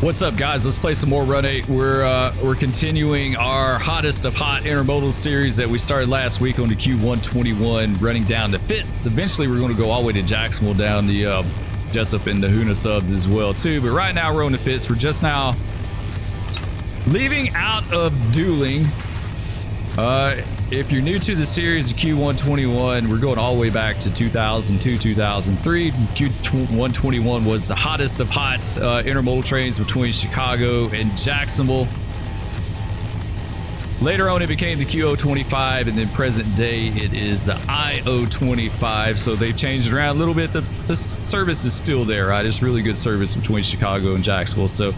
What's up, guys? Let's play some more Run 8. We're continuing our hottest of hot intermodal series that we started last week on the Q121, running down to Fitz. Eventually, we're going to go all the way to Jacksonville, down the Jessup and the Hoona subs as well too. But right now, we're on the Fitz. We're just now leaving out of dueling. If you're new to the series, Q121, we're going all the way back to 2002, 2003. Q121 was the hottest of hot intermodal trains between Chicago and Jacksonville. Later on, it became the QO25, and then present day, it is the IO25. So they've changed it around a little bit. The service is still there, right? It's really good service between Chicago and Jacksonville. So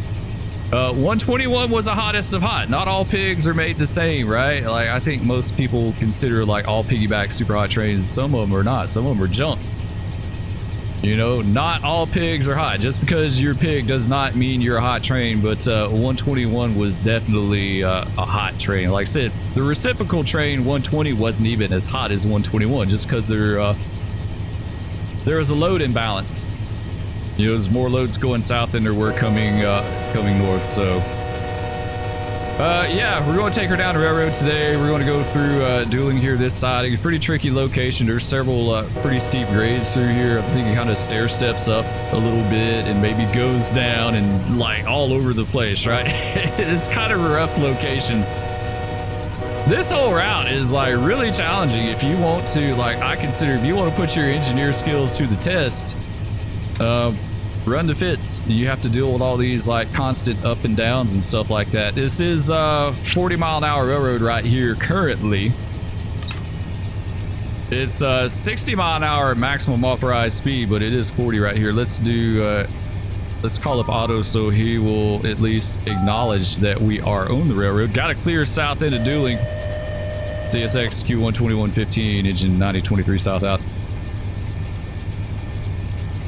121 was the hottest of hot. Not all pigs are made the same, right? Like, I think most people consider like all piggyback super hot trains. Some of them are not. Some of them are junk. You know, not all pigs are hot. Just because you're a pig does not mean you're a hot train. But 121 was definitely a hot train. Like I said, the reciprocal train 120 wasn't even as hot as 121, just because there was a load imbalance. You know, there's more loads going south than there were coming north. So, yeah, we're going to take her down the railroad today. We're going to go through dueling here this side. It's a pretty tricky location. There's several pretty steep grades through here. I think it kind of stair steps up a little bit and maybe goes down and like all over the place, right? It's kind of a rough location. This whole route is like really challenging if you want to, like, I consider if you want to put your engineer skills to the test. Run to Fitz. You have to deal with all these like constant up and downs and stuff like that. This is 40-mile-an-hour railroad right here currently. It's 60-mile-an-hour maximum authorized speed, but it is 40 right here. Let's do let's call up Otto so he will at least acknowledge that we are on the railroad. Got to clear south into dueling. CSX Q12115 engine 9023 south out.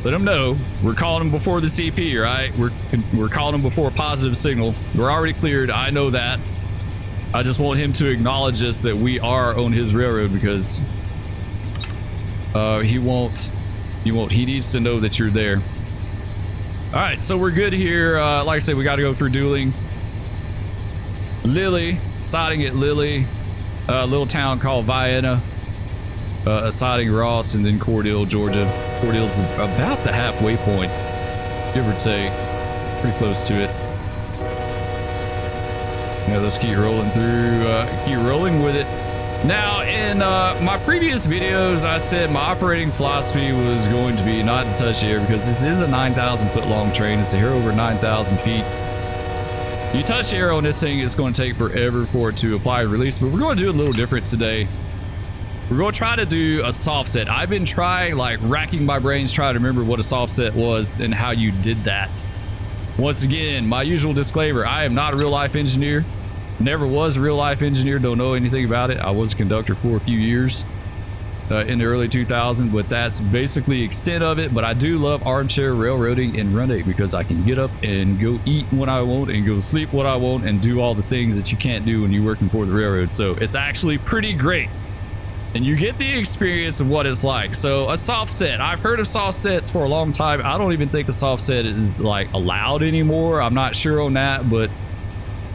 Let them know we're calling them before the CP, right? We're calling them before a positive signal. We're already cleared. I know that. I just want him to acknowledge us that we are on his railroad, because he won't. He needs to know that you're there. All right, so we're good here. Like I said, we got to go through dueling. Lily, siding at Lily, a little town called Vienna. Siding Ross, and then Cordele, Georgia. Cordele's about the halfway point, give or take. Pretty close to it. Now let's keep rolling through, keep rolling with it. Now, in my previous videos, I said my operating philosophy was going to be not to touch air, because this is a 9,000 foot long train. It's a here over 9,000 feet. You touch air on this thing, it's going to take forever for it to apply and release, but we're going to do a little different today. We're going to try to do a soft set. I've been trying, like, racking my brains trying to remember what a soft set was and how you did that. Once again, my usual disclaimer, I am not a real life engineer. Never was a real life engineer. Don't know anything about it. I was a conductor for a few years in the early 2000s, but that's basically the extent of it. But I do love armchair railroading and Run 8, because I can get up and go eat when I want and go sleep what I want and do all the things that you can't do when you're working for the railroad. So it's actually pretty great. And you get the experience of what it's like. So a soft set, I've heard of soft sets for a long time. I don't even think a soft set is like allowed anymore. I'm not sure on that, but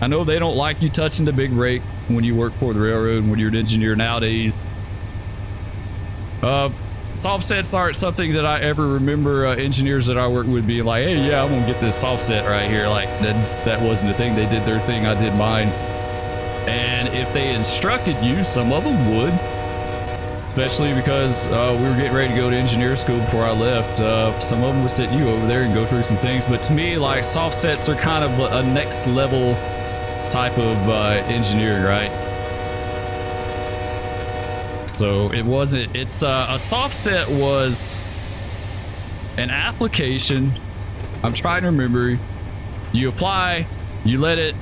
I know they don't like you touching the big brake when you work for the railroad, when you're an engineer nowadays. Soft sets aren't something that I ever remember engineers that I work with being like, hey, yeah, I'm gonna get this soft set right here. Like that wasn't a thing. They did their thing, I did mine. And if they instructed you, some of them would. Especially because we were getting ready to go to engineer school before I left. Some of them would sit you over there and go through some things. But to me, like, soft sets are kind of a next level type of engineering, right? So it wasn't, it's a soft set was an application. I'm trying to remember. You apply, you let it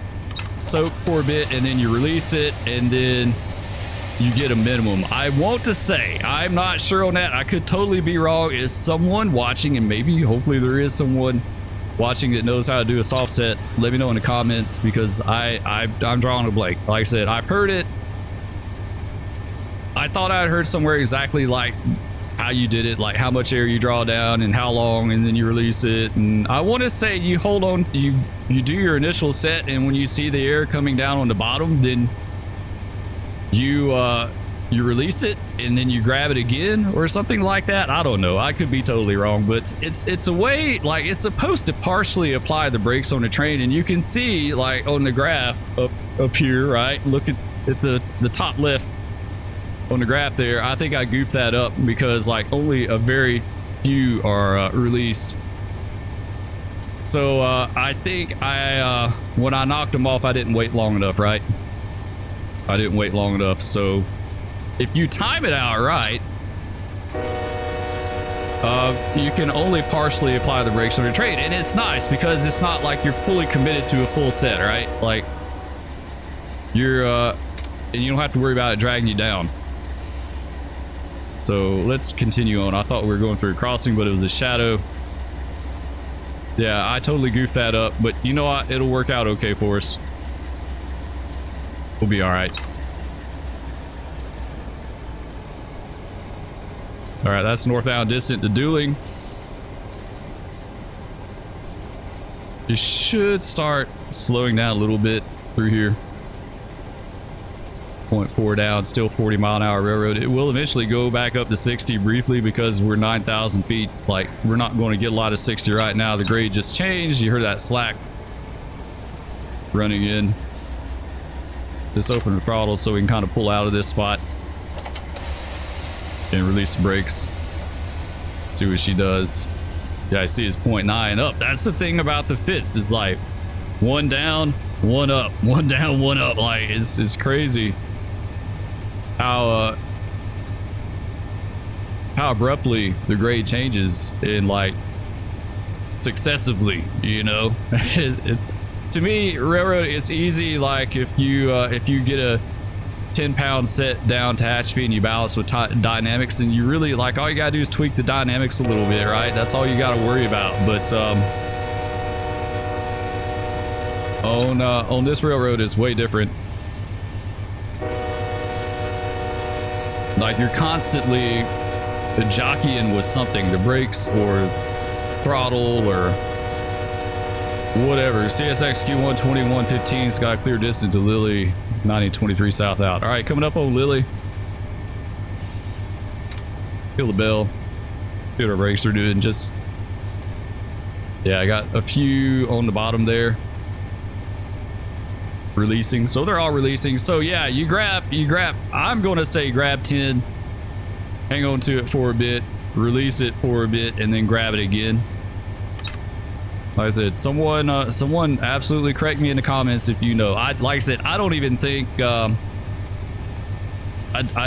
soak for a bit, and then you release it, and then you get a minimum. I want to say, I'm not sure on that. I could totally be wrong. Is someone watching, and maybe, hopefully there is someone watching that knows how to do a soft set? Let me know in the comments, because I'm drawing a blank. Like I said, I've heard it. I thought I'd heard somewhere exactly like how you did it, like how much air you draw down and how long, and then you release it. And I want to say you hold on, you do your initial set, and when you see the air coming down on the bottom, then you release it, and then you grab it again or something like that. I don't know. I could be totally wrong, but it's a way, like, it's supposed to partially apply the brakes on the train. And you can see, like, on the graph up here, right? Look at the top left on the graph there. I think I goofed that up because, like, only a very few are released. So I think when I knocked them off, I didn't wait long enough, right? I didn't wait long enough. So if you time it out right, you can only partially apply the brakes on your train. And it's nice because it's not like you're fully committed to a full set, right? Like, you're and you don't have to worry about it dragging you down. So let's continue on. I thought we were going through a crossing, but it was a shadow. Yeah, I totally goofed that up, but you know what? It'll work out okay for us. We'll be all right. All right, that's northbound distant to Dueling. You should start slowing down a little bit through here. 0.4 down, still 40-mile-an-hour railroad. It will eventually go back up to 60 briefly because we're 9,000 feet. Like, we're not going to get a lot of 60 right now. The grade just changed. You heard that slack running in. Just open the throttle so we can kind of pull out of this spot and release the brakes. See what she does. Yeah, I see it's 0.9 up. That's the thing about the Fitz, is like one down, one up, one down, one up. Like, it's crazy how abruptly the grade changes in, like, successively, you know. It's to me, railroad, it's easy. Like, if you get a 10-pound set down to hatch speed and you balance with dynamics, and you really, like, all you gotta do is tweak the dynamics a little bit, right? That's all you gotta worry about. But on this railroad is way different. Like, you're constantly jockeying with something, the brakes or throttle or whatever. CSX Q1 2115's got a clear distance to Lily 9023 south out. All right, coming up on Lily. Feel the bell. See what our brakes are doing. Just, yeah, I got a few on the bottom there. Releasing, so they're all releasing. So yeah, you grab, I'm gonna say grab 10, hang on to it for a bit, release it for a bit, and then grab it again. Like I said, someone absolutely correct me in the comments if you know. Like I said, I don't even think I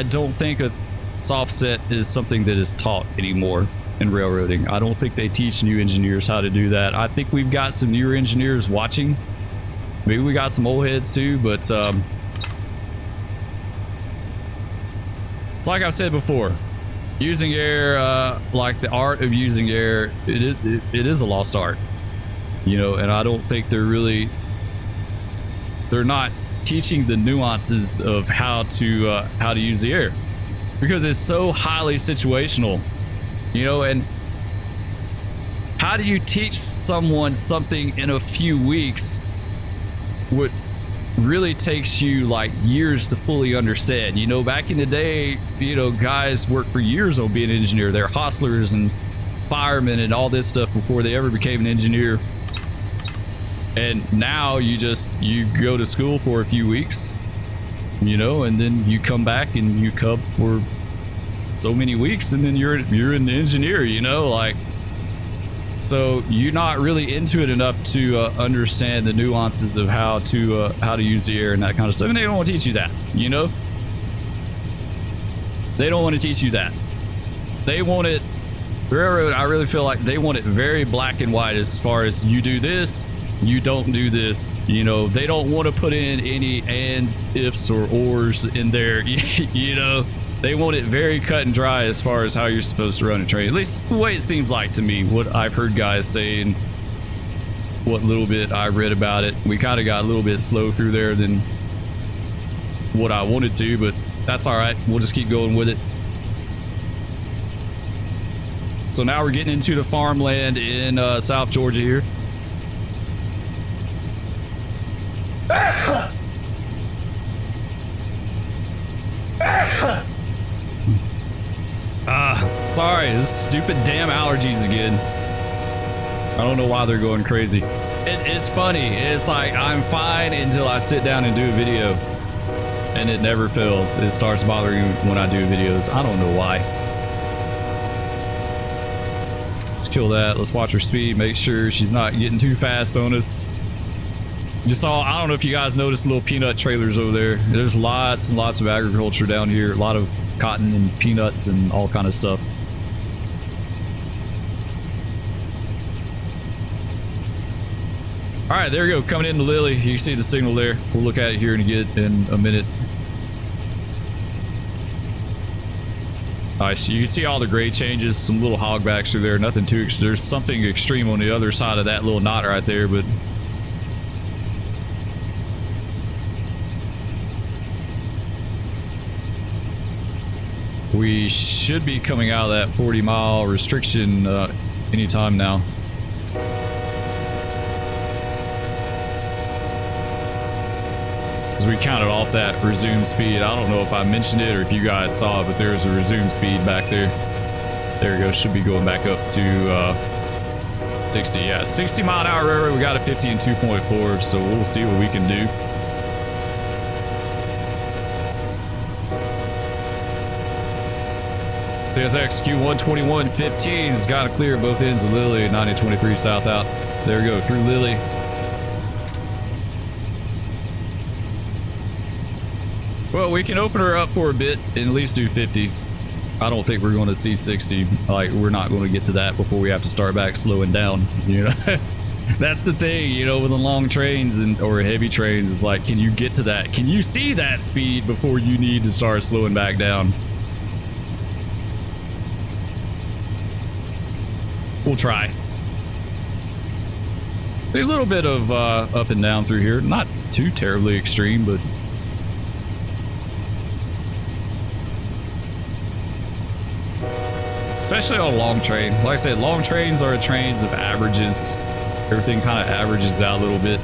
don't think a soft set is something that is taught anymore in railroading. I don't think they teach new engineers how to do that. I think we've got some newer engineers watching. Maybe we got some old heads too, but it's like I've said before, using air, like the art of using air, it is a lost art, you know. And I don't think they're not teaching the nuances of how to use the air, because it's so highly situational, you know. And how do you teach someone something in a few weeks what really takes you like years to fully understand? You know, back in the day, you know, guys worked for years on being an engineer. They're hostlers and firemen and all this stuff before they ever became an engineer. And now you go to school for a few weeks, you know, and then you come back and you cub for so many weeks, and then you're an engineer, you know. Like, so you're not really into it enough to understand the nuances of how to use the air and that kind of stuff. And they don't want to teach you that, you know. They don't want to teach you that. They want it, railroad, I really feel like they want it very black and white as far as you do this, you don't do this, you know. They don't want to put in any ands, ifs, or ors in there, you know. They want it very cut and dry as far as how you're supposed to run a train. At least the way it seems like to me, what I've heard guys say and what little bit I read about it. We kind of got a little bit slow through there than what I wanted to, but that's all right. We'll just keep going with it. So now we're getting into the farmland in South Georgia here. Sorry, this stupid damn allergies again. I don't know why they're going crazy. It's funny. It's like I'm fine until I sit down and do a video, and it never fails. It starts bothering me when I do videos. I don't know why. Let's kill that. Let's watch her speed. Make sure she's not getting too fast on us. You saw, I don't know if you guys noticed little peanut trailers over there. There's lots and lots of agriculture down here. A lot of cotton and peanuts and all kind of stuff. All right, there we go. Coming into Lily. You see the signal there. We'll look at it here in a minute. All right, so you can see all the grade changes. Some little hogbacks through there. Nothing too. There's something extreme on the other side of that little knot right there, but we should be coming out of that 40-mile restriction anytime now. As we counted off that resume speed. I don't know if I mentioned it or if you guys saw it, but there's a resume speed back there. There we go. Should be going back up to 60. Yeah, 60 mile an hour railroad. We got a 50 and 2.4, so we'll see what we can do. CSX Q12115's got to clear both ends of Lily, 9023 south out. There we go, through Lily. Well, we can open her up for a bit and at least do 50. I don't think we're going to see 60. Like, we're not going to get to that before we have to start back slowing down, you know? That's the thing, you know, with the long trains or heavy trains. It's like, can you get to that? Can you see that speed before you need to start slowing back down? We'll try. A little bit of up and down through here. Not too terribly extreme, but especially on a long train. Like I said, long trains are trains of averages. Everything kind of averages out a little bit.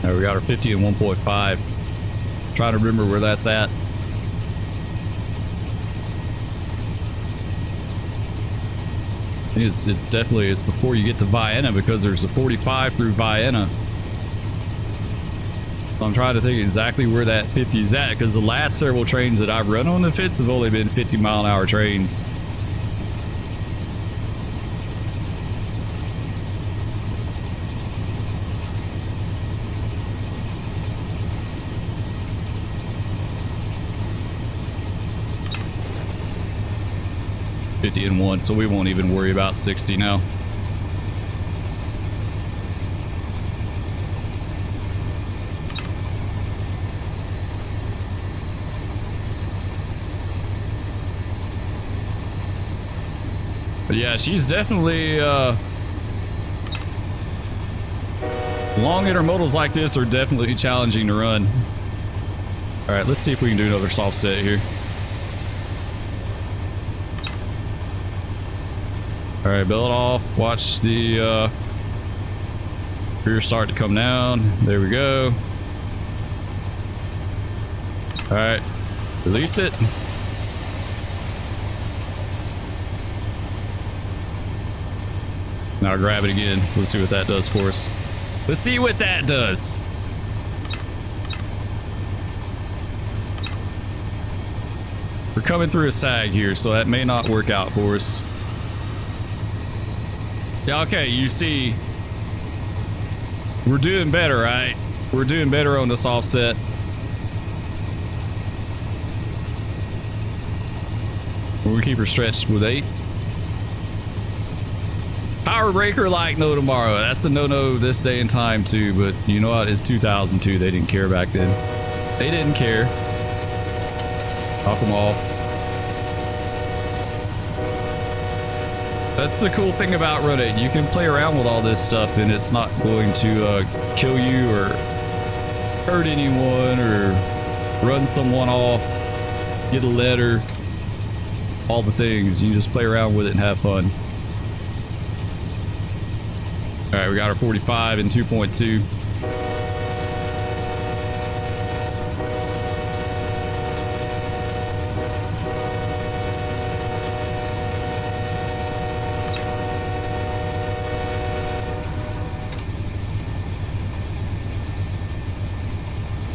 Now we got our 50 and 1.5. Trying to remember where that's at. It's definitely, it's before you get to Vienna, because there's a 45 through Vienna. So I'm trying to think exactly where that 50 is at, because the last several trains that I've run on the Fitz have only been 50 mile an hour trains. And 1, so we won't even worry about 60 now. But yeah, she's definitely long intermodals like this are definitely challenging to run. All right, let's see if we can do another soft set here. All right, bail it off. Watch the rear start to come down. There we go. All right, release it. Now grab it again. Let's see what that does for us. Let's see what that does. We're coming through a sag here, so that may not work out for us. Yeah, okay, you see, we're doing better, right? We're doing better on this offset. We'll keep her stretched with 8. Power breaker like no tomorrow. That's a no-no this day and time too, but you know what? It's 2002. They didn't care back then. They didn't care. Knock them off. That's the cool thing about Run 8. You can play around with all this stuff and it's not going to kill you or hurt anyone or run someone off, get a letter, all the things. You just play around with it and have fun. All right, we got our 45 and 2.2.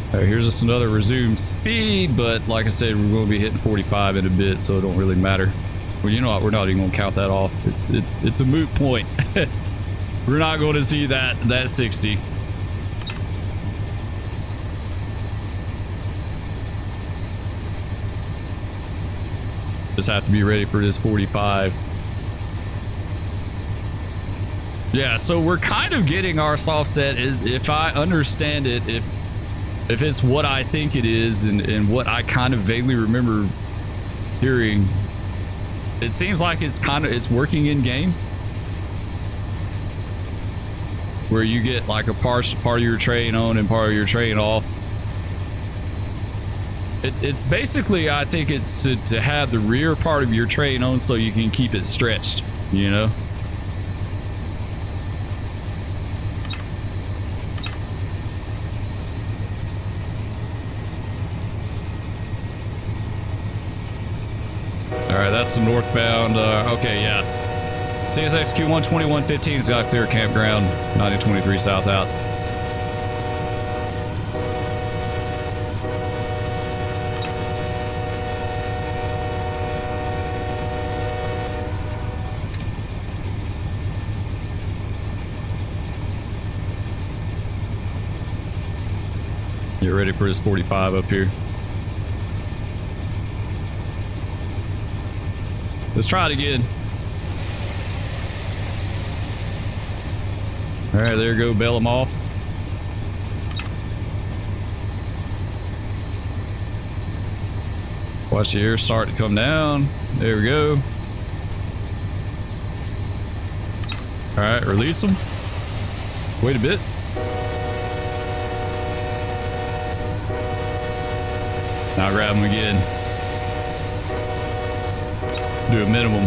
All right, here's just another resume speed, but like I said, we're going to be hitting 45 in a bit, so it don't really matter. Well, you know what? We're not even going to count that off. It's a moot point. We're not going to see that 60. Just have to be ready for this 45. Yeah, so we're kind of getting our soft set, if I understand it, if it's what I think it is and what I kind of vaguely remember hearing, it seems like it's working in game. Where you get like a part of your train on and part of your train off. It's basically, I think it's to have the rear part of your train on so you can keep it stretched, you know? All right, that's the northbound. Okay, yeah. CSX Q1 2115's got clear campground, 9023 south out. Get ready for this 45 up here. Let's try it again. All right, there you go, bail them off. Watch the air start to come down. There we go. All right, release them. Wait a bit. Now grab them again. Do a minimum.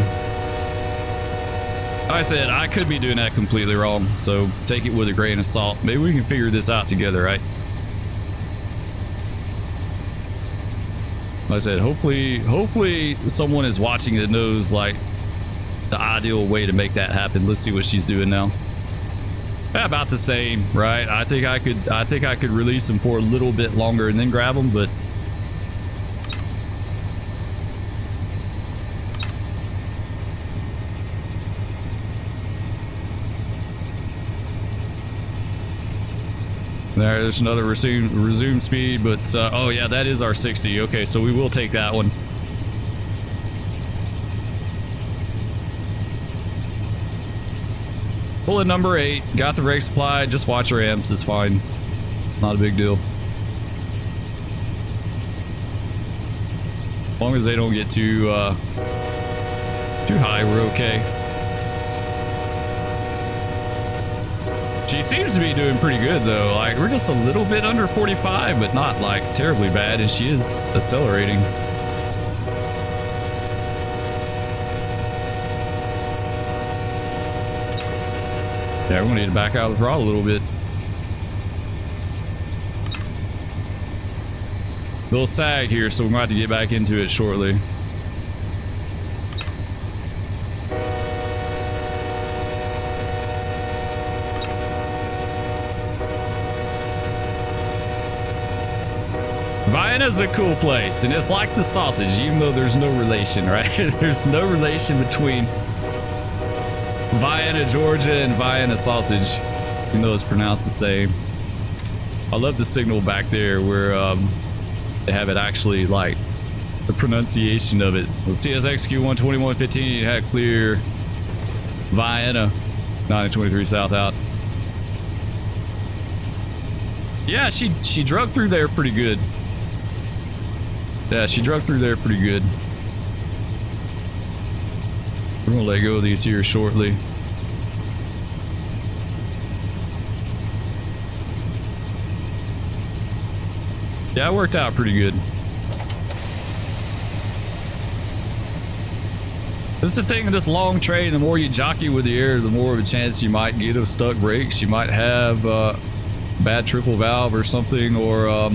Like I said, I could be doing that completely wrong, so take it with a grain of salt. Maybe we can figure this out together, right? Like I said, hopefully someone is watching that knows like the ideal way to make that happen. Let's see what she's doing now. About the same, right? I think I could release them for a little bit longer and then grab them, but there's another resume speed, but oh yeah, that is our 60. Okay, so we will take that one. Bullet number 8, got the brake supply, just watch your amps, it's fine. Not a big deal. As long as they don't get too high, we're okay. She seems to be doing pretty good though. Like, we're just a little bit under 45, but not like terribly bad, and she is accelerating. Yeah, we're gonna need to back out of the throttle a little bit. Little sag here, so we're going to have to get back into it shortly. Vienna's a cool place, and it's like the sausage, even though there's no relation, right? There's no relation between Vienna, Georgia, and Vienna sausage, even though it's pronounced the same. I love the signal back there where they have it actually, like, the pronunciation of it. Well, CSX Q1 2115 had clear Vienna, 9023 south out. Yeah, she drug through there pretty good. Yeah, she drug through there pretty good. We're gonna let go of these here shortly. Yeah, it worked out pretty good. This is the thing in this long train, the more you jockey with the air, the more of a chance you might get of stuck brakes. You might have bad triple valve or something, or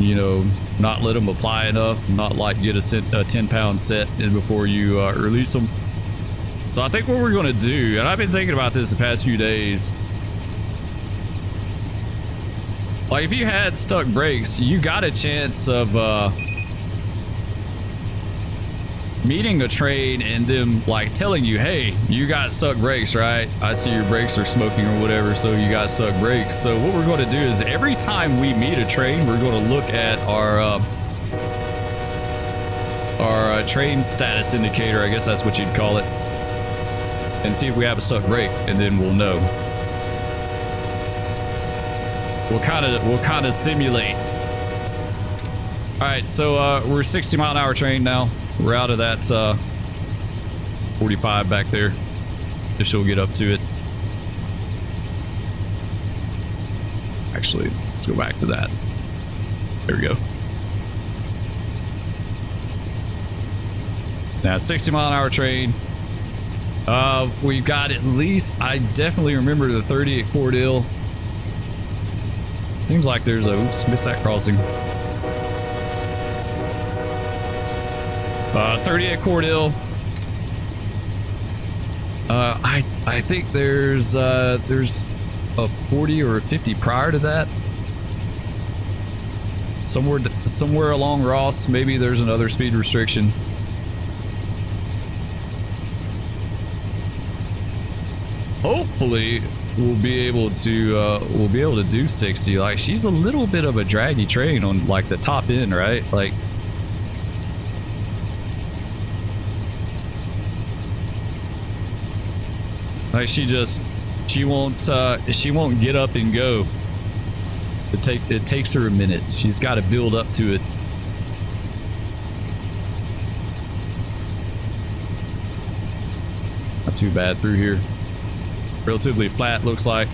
you know, not let them apply enough, not like get a 10-pound set in before you release them. So I think what we're going to do, and I've been thinking about this the past few days, like if you had stuck brakes, you got a chance of meeting a train and them like telling you, hey, you got stuck brakes, right? I see your brakes are smoking or whatever, so you got stuck brakes. So what we're going to do is every time we meet a train, we're going to look at our train status indicator, I guess that's what you'd call it, and see if we have a stuck brake, and then we'll know. We'll kind of simulate. All right, so we're 60-mile-an-hour train now. We're out of that 45 back there. If she'll get up to it. Actually, let's go back to that. There we go. Now, 60-mile-an-hour train. We've got at least, I definitely remember the 30 at Cordele. Seems like there's a, oops, missed that crossing. 30 at Cordele. I think there's a 40 or a 50 prior to that. Somewhere along Ross, maybe there's another speed restriction. Hopefully we'll be able to do 60. Like, she's a little bit of a draggy train on like the top end, right? Like, she won't get up and go. It takes her a minute. She's got to build up to it. Not too bad through here. Relatively flat, looks like.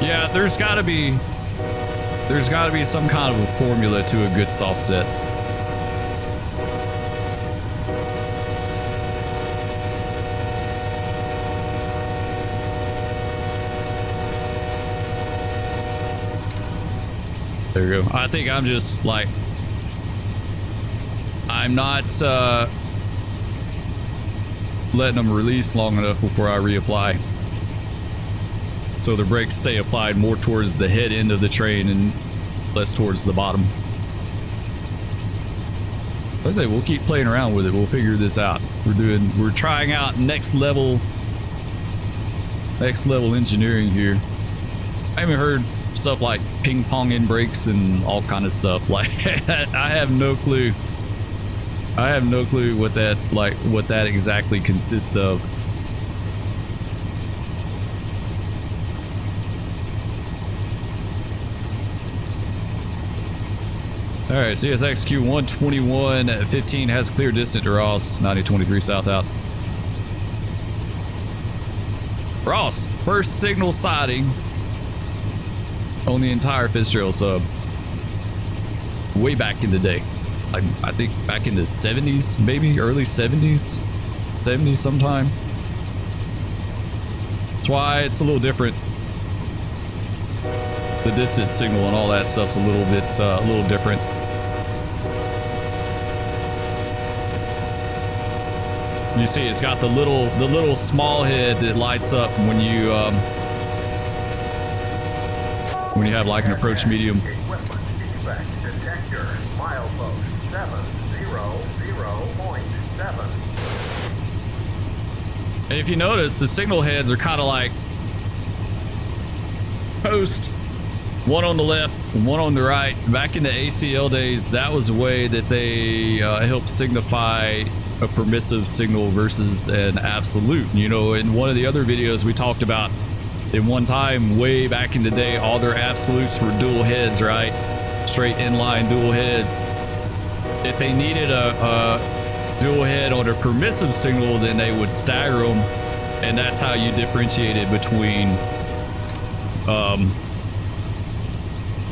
Yeah, there's got to be some kind of a formula to a good soft set. There you go. I think I'm just like, I'm not letting them release long enough before I reapply. So the brakes stay applied more towards the head end of the train and less towards the bottom. I say we'll keep playing around with it. We'll figure this out. We're trying out next level engineering here. I haven't heard stuff like ping pong in brakes and all kind of stuff. Like, I have no clue. I have no clue what that exactly consists of. All right, CSXQ 121.15 has clear distance to Ross, 9023 south out. Ross, first signal sighting on the entire Fitzgerald sub. Way back in the day. I think back in the 70s, maybe early 70s. 70s sometime. That's why it's a little different. The distance signal and all that stuff's a little different. You see, it's got the little small head that lights up when you have like an approach medium. Equipment defect detector milepost 700.7. And if you notice, the signal heads are kind of like post, one on the left, one on the right. Back in the ACL days, that was a way that they helped signify a permissive signal versus an absolute. You know, in one of the other videos we talked about At one time, way back in the day, all their absolutes were dual heads, right? Straight inline dual heads. If they needed a dual head on a permissive signal, then they would stagger them, and that's how you differentiated between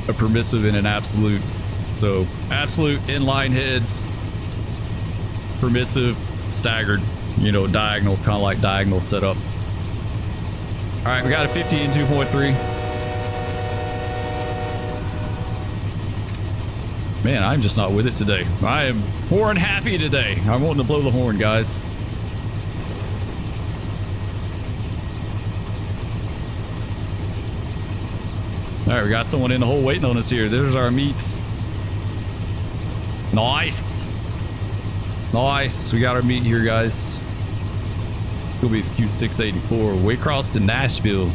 a permissive and an absolute. So absolute inline heads, permissive staggered, you know, diagonal, kind of like diagonal setup. All right, we got a 50 and 2.3. Man, I'm just not with it today. I am horn happy today. I'm wanting to blow the horn, guys. All right, we got someone in the hole waiting on us here. There's our meat. Nice. Nice. We got our meat here, guys. It'll be Q684. Way across to Nashville.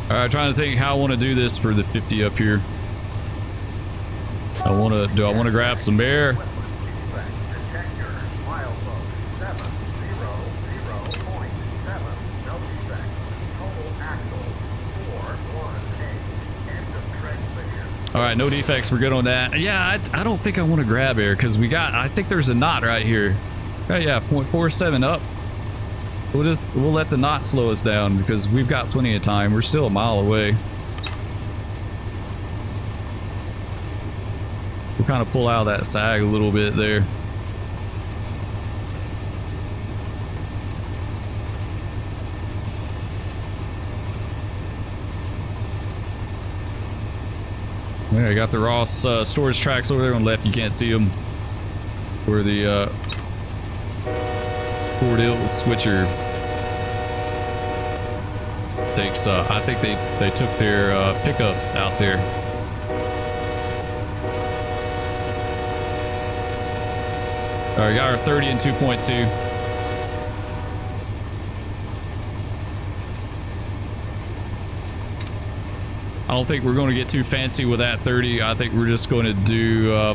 Alright, trying to think how I want to do this for the 50 up here. Do I want to grab some air? Detector, milepost 700.7. No defect. Total axle 418. End of transmission. Alright, no defects. We're good on that. Yeah, I don't think I want to grab air because I think there's a knot right here. Oh yeah, 0.47 up. We'll let the knot slow us down because we've got plenty of time. We're still a mile away. We'll kind of pull out that sag a little bit there. There, I got the Ross storage tracks over there on the left. You can't see them. Where the cordele switcher takes, I think they took their pickups out there. All right, got our 30 and 2.2. I don't think we're going to get too fancy with that 30. I think we're just going to do a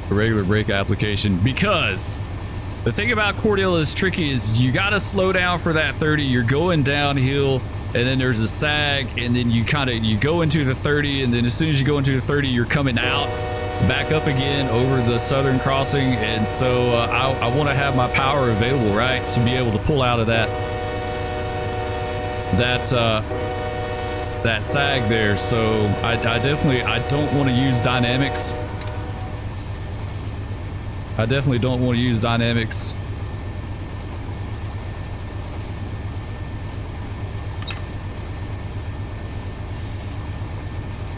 regular brake application, because the thing about cordele is tricky is you got to slow down for that 30. You're going downhill and then there's a sag, and then you go into the 30, and then as soon as you go into the 30 you're coming out back up again over the southern crossing. And so I want to have my power available, right, to be able to pull out of that sag there. So I don't want to use dynamics. I definitely don't want to use dynamics.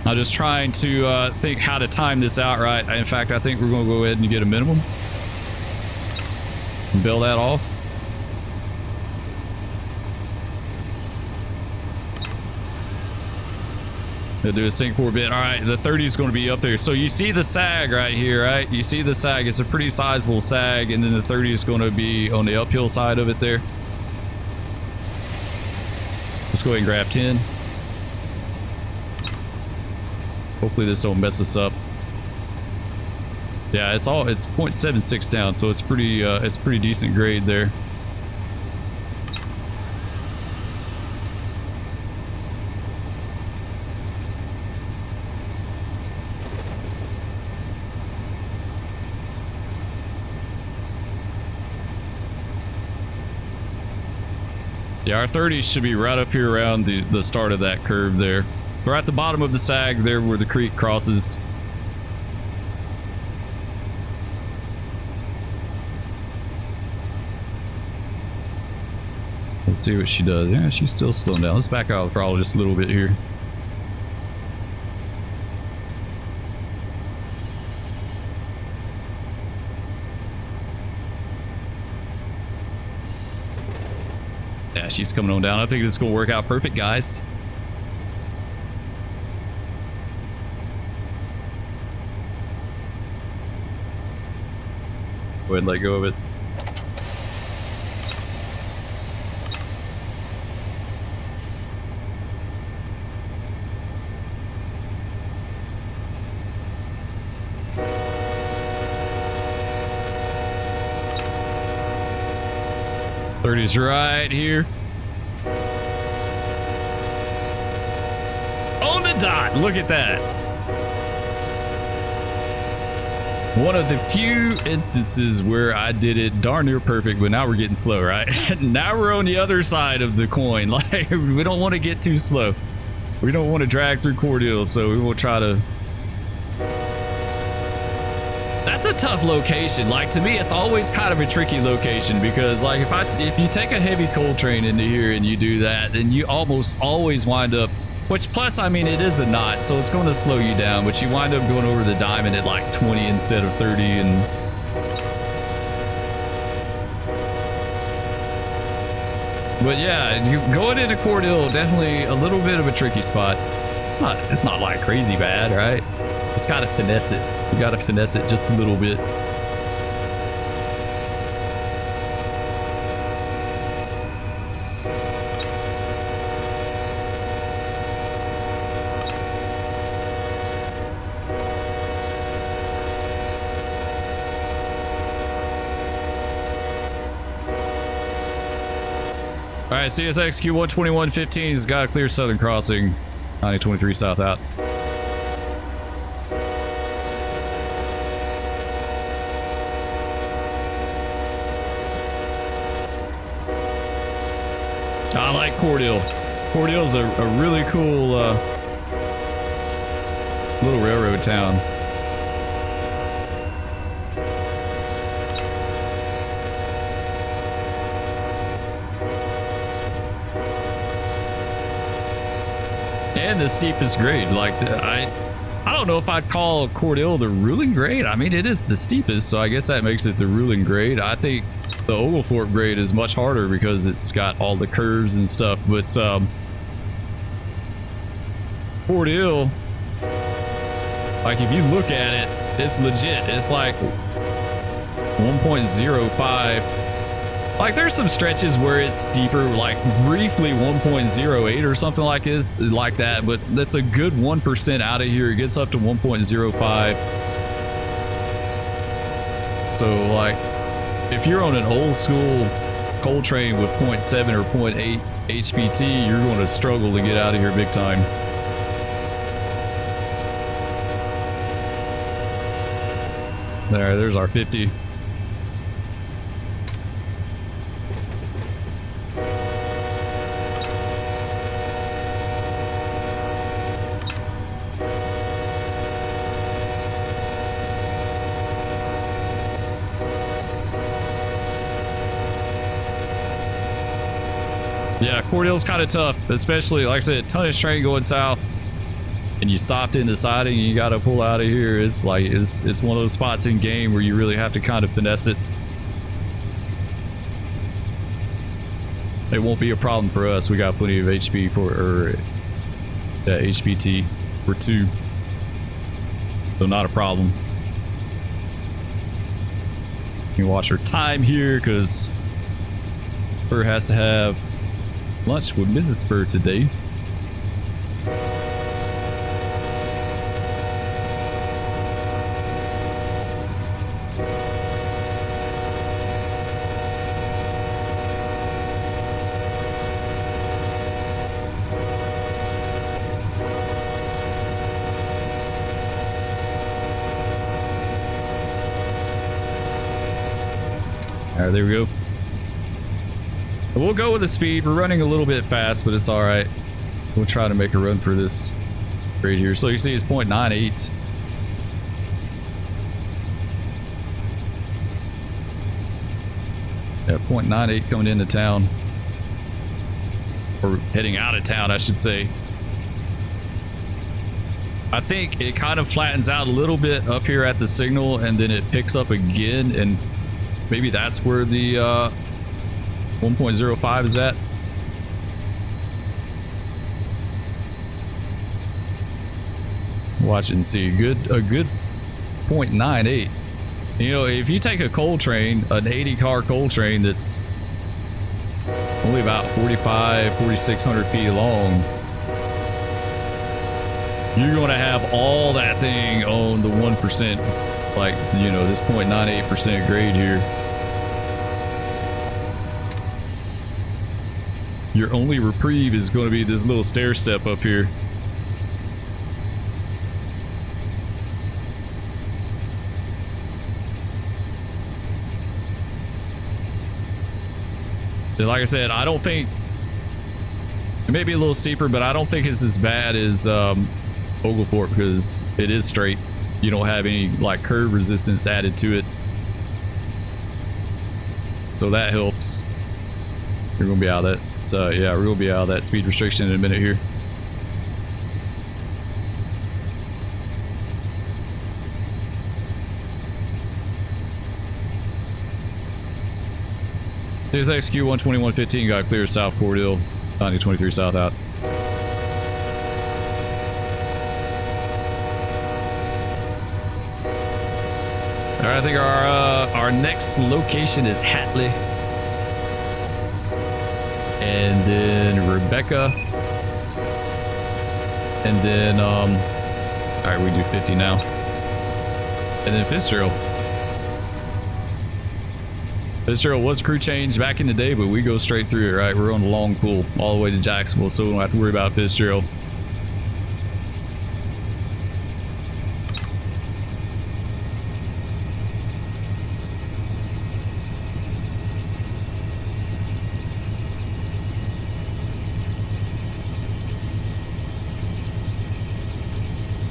I'm just trying to think how to time this out right. In fact, I think we're going to go ahead and get a minimum and bail that off. Gonna do a sync 4 bit. All right, the 30 is going to be up there. So you see the sag right here, right? You see the sag. It's a pretty sizable sag, and then the 30 is going to be on the uphill side of it there. Let's go ahead and grab 10. Hopefully this don't mess us up. Yeah, it's 0.76 down, so it's pretty decent grade there. Yeah, our 30s should be right up here around the start of that curve there. We're at the bottom of the sag there where the creek crosses. Let's see what she does. Yeah, she's still slowing down. Let's back out the throttle just a little bit here. Yeah, she's coming on down. I think this is going to work out perfect, guys. Go ahead and let go of it. Is right here. On the dot. Look at that. One of the few instances where I did it darn near perfect, but now we're getting slow, right? Now we're on the other side of the coin. Like, we don't want to get too slow. We don't want to drag through cordele, so we will try to... That's a tough location. Like, to me, it's always kind of a tricky location because, like, if you take a heavy coal train into here and you do that, then you almost always wind up, which plus, I mean, it is a knot, so it's going to slow you down, but you wind up going over the diamond at like 20 instead of 30, and but yeah, you going into cordele, definitely a little bit of a tricky spot. It's not like crazy bad, right? Just gotta finesse it. You gotta finesse it just a little bit. All right, CSXQ 12115 has got a clear southern crossing, 9023 south out. I like Cordele. Cordele's a really cool little railroad town. And the steepest grade. Like, I don't know if I'd call Cordele the ruling grade. I mean, it is the steepest, so I guess that makes it the ruling grade. I think the Oglethorpe grade is much harder because it's got all the curves and stuff, but Cordele, like, if you look at it, it's legit. It's like 1.05. Like, there's some stretches where it's steeper, like briefly 1.08 or something like that, but that's a good 1% out of here. It gets up to 1.05. So, like, if you're on an old school coal train with 0.7 or 0.8 HPT, you're going to struggle to get out of here big time. There's our 50. Yeah, Cordele's kind of tough, especially, like I said, tonnage train going south, and you stopped in the siding and you got to pull out of here. It's like, it's one of those spots in game where you really have to kind of finesse it. It won't be a problem for us. We got plenty of HP or HPT for 2, so not a problem. You can watch our time here because Spur has to have lunch with Mrs. Spur today. All right, there we go. We'll go with the speed. We're running a little bit fast, but it's all right. We'll try to make a run for this right here. So you see it's 0.98. Yeah, 0.98 coming into town. Or heading out of town, I should say. I think it kind of flattens out a little bit up here at the signal, and then it picks up again, and maybe that's where the 1.05 is at. Watch it and see. A good 0.98. You know, if you take a coal train, an 80 car coal train that's only about 4,600 feet long, you're going to have all that thing on the 1%, like, you know, this 0.98% grade here. Your only reprieve is going to be this little stair step up here. And like I said, I don't think it may be a little steeper, but I don't think it's as bad as Oglethorpe because it is straight. You don't have any like curve resistance added to it, so that helps. You're gonna be out of that. Yeah, we're gonna be out of that speed restriction in a minute here. Here's XQ 12115 got clear south Cordele, 9023 south out. All right, I think our next location is Hatley, and then Rebecca, and then all right, we do 50 now, and then Fitzgerald. Fitzgerald was crew change back in the day, but we go straight through it, right? We're on the long pool all the way to Jacksonville, so we don't have to worry about Fitzgerald.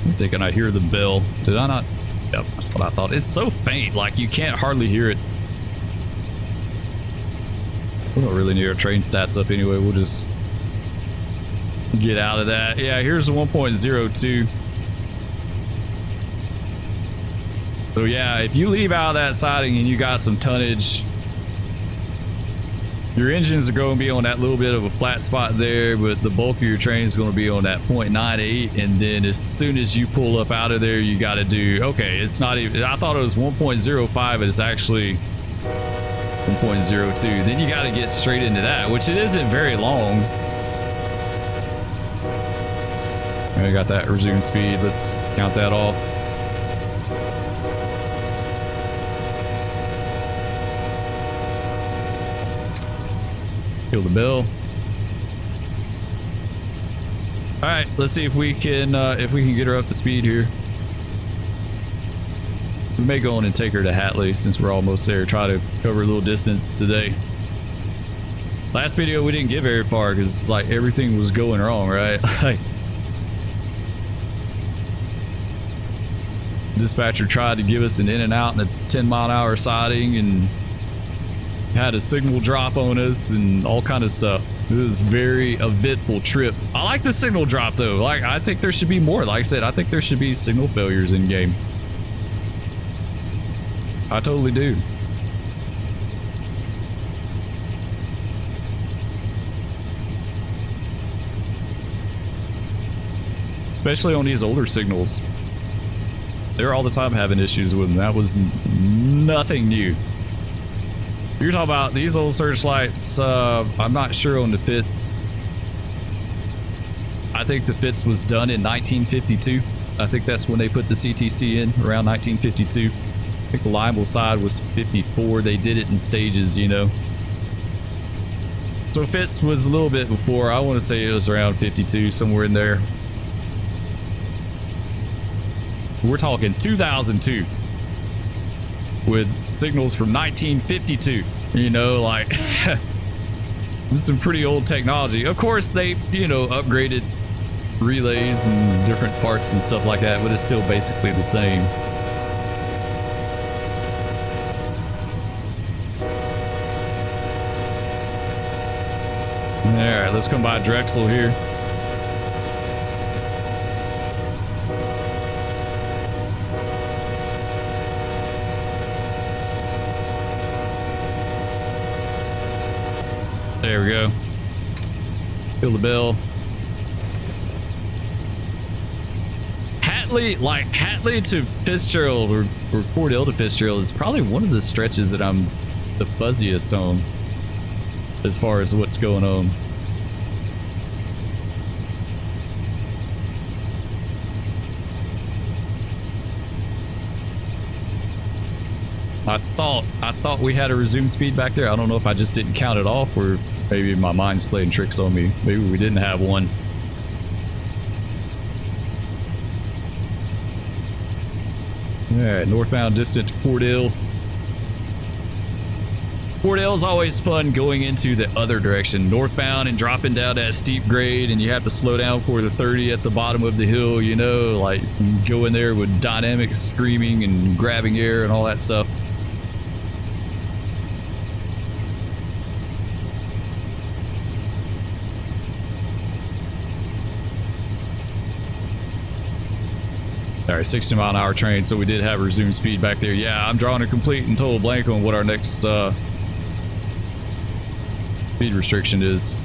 I'm thinking I hear the bell. Did I not? Yep, that's what I thought. It's so faint, like you can't hardly hear it. We don't really need our train stats up anyway. We'll just get out of that. Yeah, here's the 1.02. So yeah, if you leave out of that siding and you got some tonnage, your engines are going to be on that little bit of a flat spot there, but the bulk of your train is going to be on that 0.98. And then as soon as you pull up out of there, you got to do, okay, it's not even, I thought it was 1.05, but it's actually 1.02. Then you got to get straight into that, which it isn't very long. I got that resume speed. Let's count that off. Kill the bell. All right, let's see if we can get her up to speed here. We may go on and take her to Hatley since we're almost there. Try to cover a little distance today. Last video we didn't get very far because it's like everything was going wrong, right? Like dispatcher tried to give us an in and out in a 10-mile-an-hour siding and had a signal drop on us and all kind of stuff. It was very eventful trip. I like the signal drop though. Like I think there should be more. Like I said, I think there should be signal failures in game. I totally do. Especially on these older signals. They're all the time having issues with them. That was nothing new. You're talking about these old searchlights. I'm not sure on the Fitz. I think the Fitz was done in 1952. I think that's when they put the CTC in, around 1952. I think the liable side was 54. They did it in stages, you know. So Fitz was a little bit before. I want to say it was around 52, somewhere in there. We're talking 2002 with signals from 1952. You know, like this is some pretty old technology. Of course, they, you know, upgraded relays and different parts and stuff like that, but it's still basically the same. All right, let's come by Drexel here. There we go. Kill the bell. Hatley to Fitzgerald or Cordele to Fitzgerald is probably one of the stretches that I'm the fuzziest on as far as what's going on. I thought we had a resume speed back there. I don't know if I just didn't count it off or maybe my mind's playing tricks on me. Maybe we didn't have one. Alright, northbound distant to Cordele. Cordele's always fun going into the other direction. Northbound and dropping down that steep grade, and you have to slow down for the 30 at the bottom of the hill, you know, like go in there with dynamic screaming and grabbing air and all that stuff. All right, 60 mile an hour train, so we did have resume speed back there. Yeah, I'm drawing a complete and total blank on what our next speed restriction is.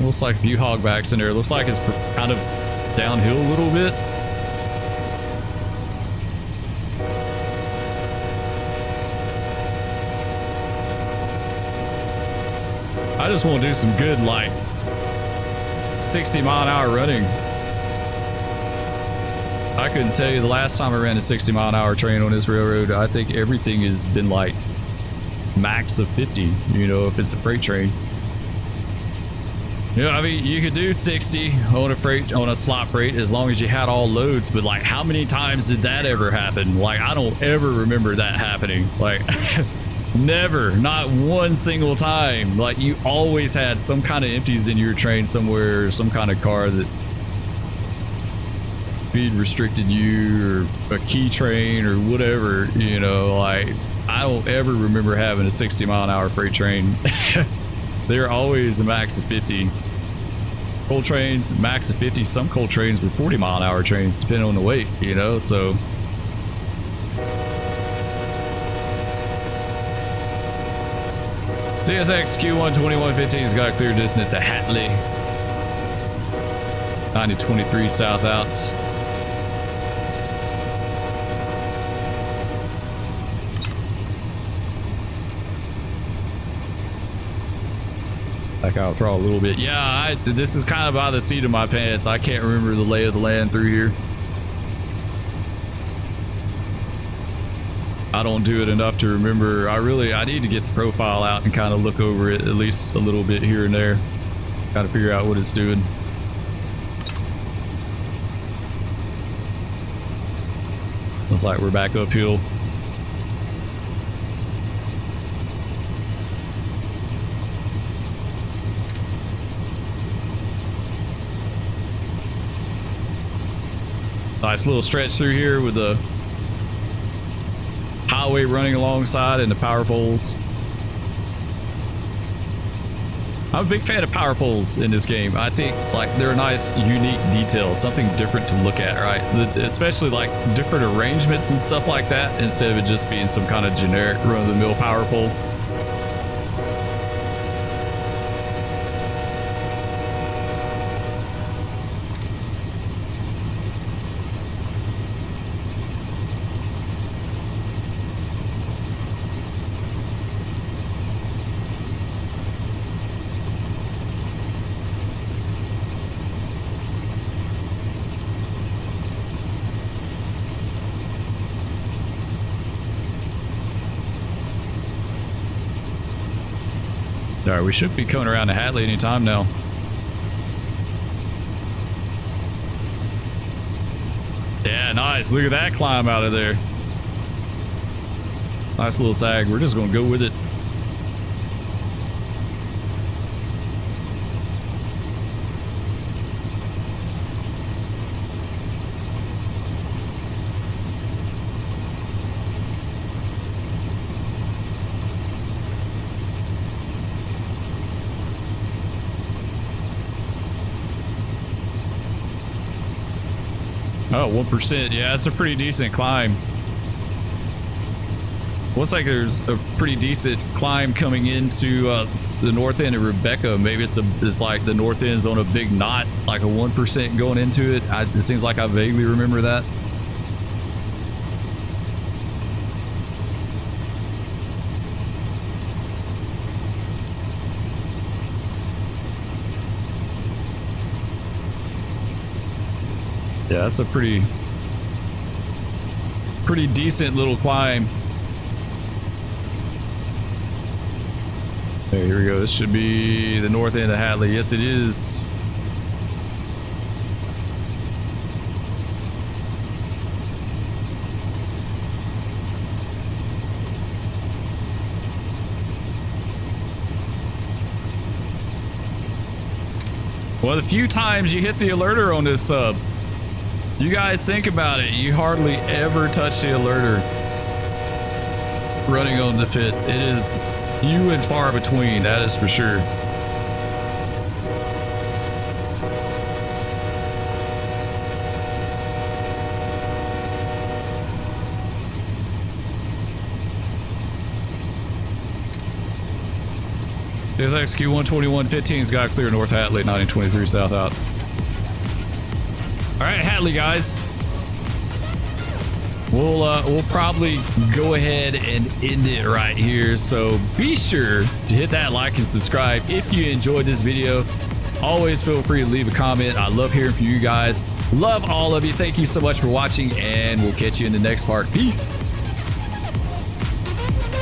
Looks like a few hogbacks in there. Looks like it's kind of downhill a little bit. I just want to do some good, like, 60 mile an hour running. I couldn't tell you the last time I ran a 60 mile an hour train on this railroad. I think everything has been like max of 50, you know, if it's a freight train. You know, I mean, you could do 60 on a slot freight as long as you had all loads, but like, how many times did that ever happen? Like, I don't ever remember that happening. Like, never, not one single time. Like, you always had some kind of empties in your train somewhere, some kind of car that speed restricted you, or a key train, or whatever, you know. Like, I don't ever remember having a 60 mile an hour freight train. They're always a max of 50. Coal trains, max of 50. Some coal trains were 40 mile an hour trains, depending on the weight, you know, so. TSX Q1 2115's got a clear distance to Hatley. 9023 south outs. Back out throttle a little bit. Yeah, this is kind of by the seat of my pants. I can't remember the lay of the land through here. I don't do it enough to remember. I need to get the profile out and kind of look over it at least a little bit here and there. Kind of figure out what it's doing. Looks like we're back uphill. Nice little stretch through here with the highway running alongside and the power poles. I'm a big fan of power poles in this game. I think like they're a nice, unique detail, something different to look at, right? Especially like different arrangements and stuff like that, instead of it just being some kind of generic run-of-the-mill power pole. All right, we should be coming around to Hatley anytime now. Yeah, nice. Look at that climb out of there. Nice little sag. We're just going to go with it. Oh, 1%. Yeah, that's a pretty decent climb. Looks like there's a pretty decent climb coming into the north end of Rebecca. Maybe it's like the north end's on a big knot, like a 1% going into it. It seems like I vaguely remember that. Yeah, that's a pretty decent little climb. Okay, here we go. This should be the north end of Hatley. Yes, it is. Well, the few times you hit the alerter on this sub, you guys think about it. You hardly ever touch the alerter running on the Fitz. It is few and far between, that is for sure. XQ 12115's got clear North Hatley, 1923 south out. All right, Hatley guys. We'll probably go ahead and end it right here. So be sure to hit that like and subscribe if you enjoyed this video. Always feel free to leave a comment. I love hearing from you guys. Love all of you. Thank you so much for watching, and we'll catch you in the next part. Peace.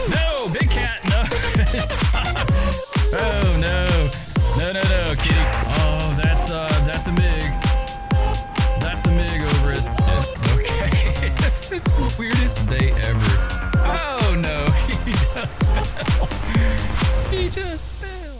No, big cat. No. Stop. Oh no. No, kitty. Oh, that's a MiG. That's a MiG over us. Okay. It's the weirdest day ever. Oh no, he just fell. He just fell.